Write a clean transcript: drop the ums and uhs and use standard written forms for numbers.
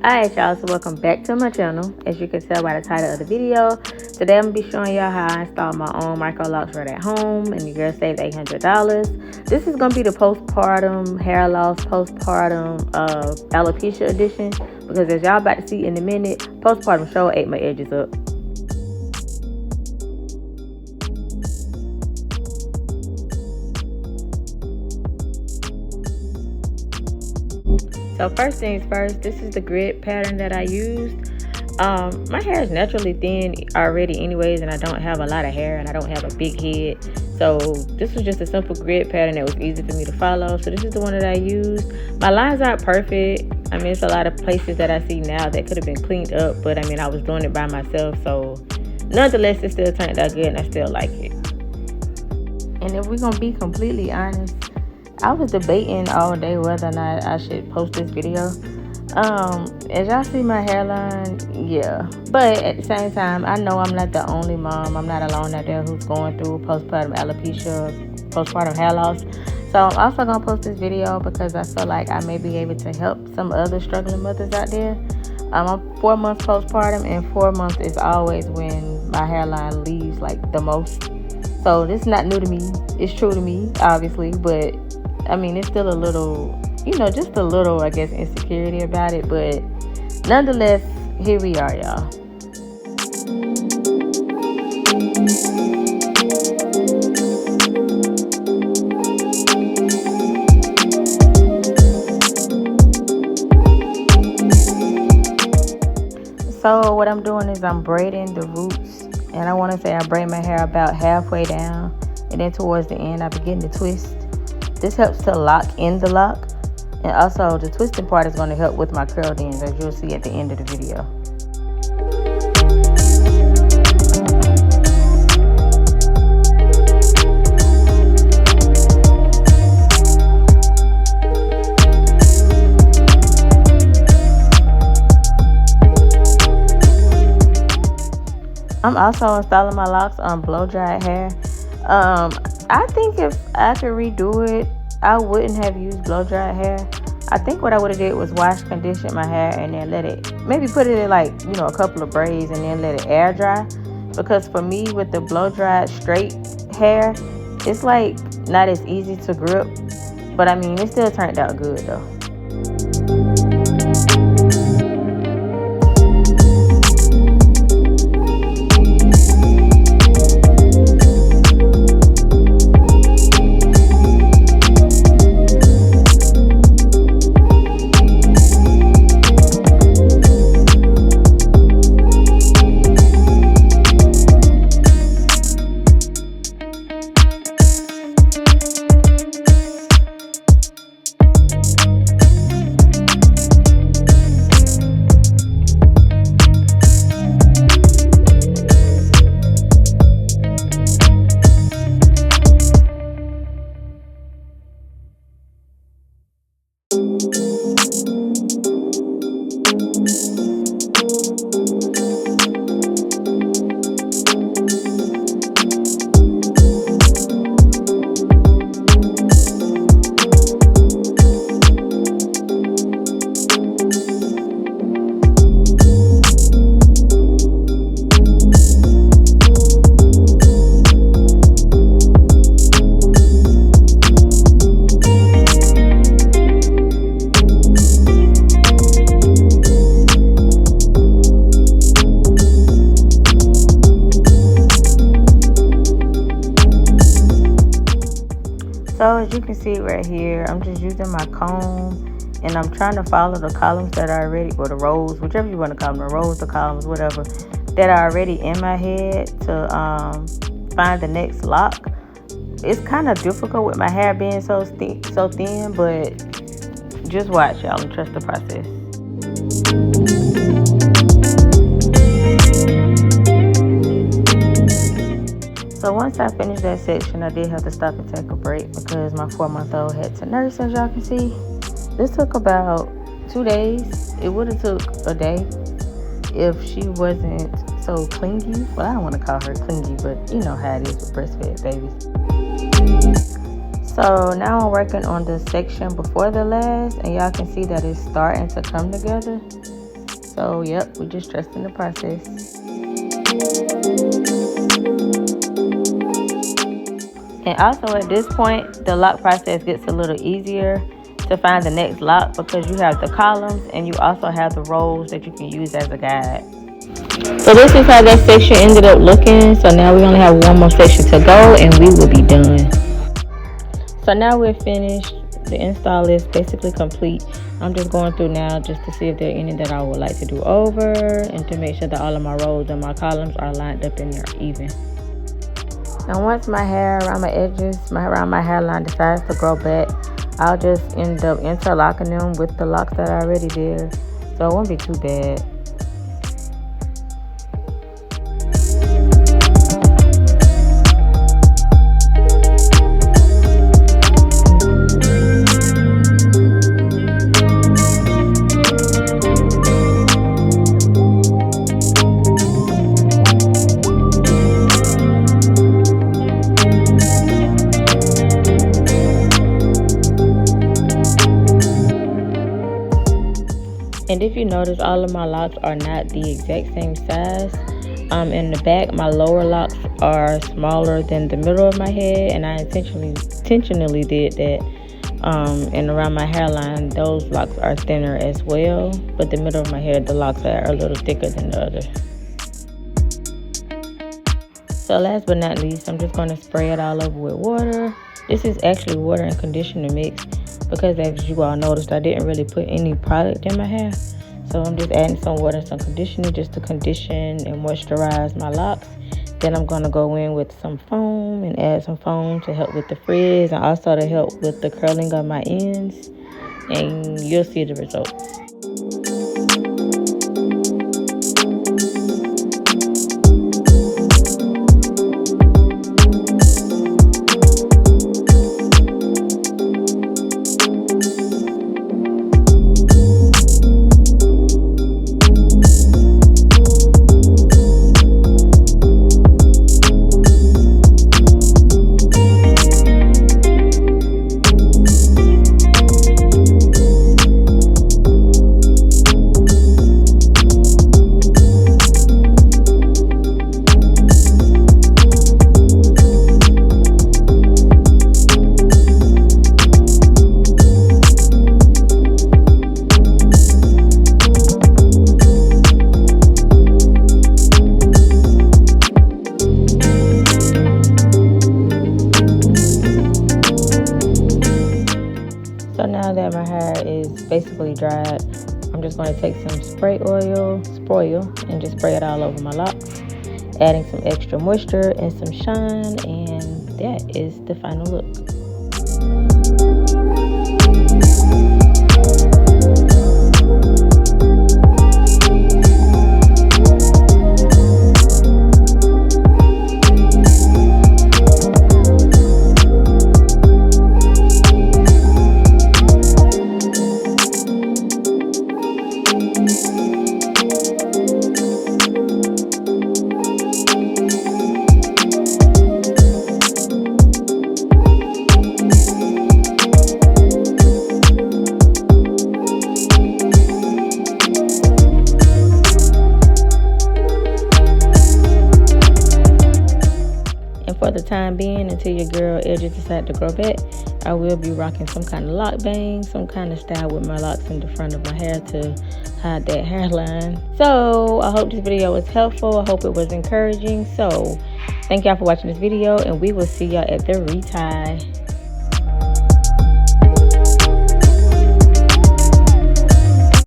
Alright y'all, so welcome back to my channel. As you can tell by the title of the video, today I'm going to be showing y'all how I installed my own MICROLOCS right at home and your girl saved $800. This is going to be the postpartum hair loss, postpartum alopecia edition, because as y'all about to see in a minute, postpartum sure ate my edges up. So first things first, this is the grid pattern that I used. My hair is naturally thin already anyways, and I don't have a lot of hair and I don't have a big head. So this was just a simple grid pattern that was easy for me to follow. So this is the one that I used. My lines aren't perfect. I mean, it's a lot of places that I see now that could have been cleaned up, but I mean, I was doing it by myself. So nonetheless, it still turned out good and I still like it. And if we're going to be completely honest, I was debating all day whether or not I should post this video. As y'all see my hairline, yeah. But at the same time, I know I'm not the only mom. I'm not alone out there who's going through postpartum alopecia, postpartum hair loss. So I'm also going to post this video because I feel like I may be able to help some other struggling mothers out there. I'm 4 months postpartum, and 4 months is always when my hairline leaves like the most. So this is not new to me. It's true to me, obviously, but I mean, it's still a little, just a little, I guess, insecurity about it. But nonetheless, here we are, y'all. So what I'm doing is I'm braiding the roots. And I want to say I braid my hair about halfway down. And then towards the end, I begin to twist. This helps to lock in the lock, and also the twisting part is going to help with my curled ends, as you'll see at the end of the video. I'm also installing my locks on blow dried hair. I think if I could redo it, I wouldn't have used blow dried hair. I think what I would have did was wash, condition my hair, and then let it, maybe put it in like, a couple of braids and then let it air dry. Because for me, with the blow dried straight hair, it's like not as easy to grip. But I mean, it still turned out good though. So as you can see right here, I'm just using my comb and I'm trying to follow the columns that are already, or the rows, whichever you want to call them, the rows, the columns, whatever, that are already in my head to find the next lock. It's kind of difficult with my hair being so thin, but just watch, y'all, and trust the process. So once I finished that section, I did have to stop and take a break because my 4-month-old had to nurse, as y'all can see. This took about 2 days. It would have took a day if she wasn't so clingy. Well, I don't want to call her clingy, but you know how it is with breastfed babies. So now I'm working on the section before the last, and y'all can see that it's starting to come together. So yep, we're just trusting the process. And also at this point, the lock process gets a little easier to find the next lock because you have the columns and you also have the rows that you can use as a guide. So this is how that section ended up looking. So now we only have one more section to go and we will be done. So now we're finished. The install is basically complete. I'm just going through now just to see if there are any that I would like to do over and to make sure that all of my rows and my columns are lined up and they're even. Now once my hair around my edges, around my hairline decides to grow back, I'll just end up interlocking them with the locks that I already did. So it won't be too bad. And if you notice, all of my locks are not the exact same size. In the back, my lower locks are smaller than the middle of my head, and I intentionally did that. And around my hairline, those locks are thinner as well, but the middle of my hair, the locks are a little thicker than the other. So last but not least, I'm just going to spray it all over with water. This is actually water and conditioner mix because as you all noticed, I didn't really put any product in my hair. So I'm just adding some water and some conditioner just to condition and moisturize my locks. Then I'm going to go in with some foam and add some foam to help with the frizz and also to help with the curling of my ends. And you'll see the results. So now that my hair is basically dried, I'm just going to take some spoil, and just spray it all over my locks, adding some extra moisture and some shine, and that is the final look. For the time being, until your girl edges decide to grow back, I will be rocking some kind of lock bang, some kind of style with my locks in the front of my hair to hide that hairline. So I hope this video was helpful. I hope it was encouraging. So thank y'all for watching this video, and we will see y'all at the retie.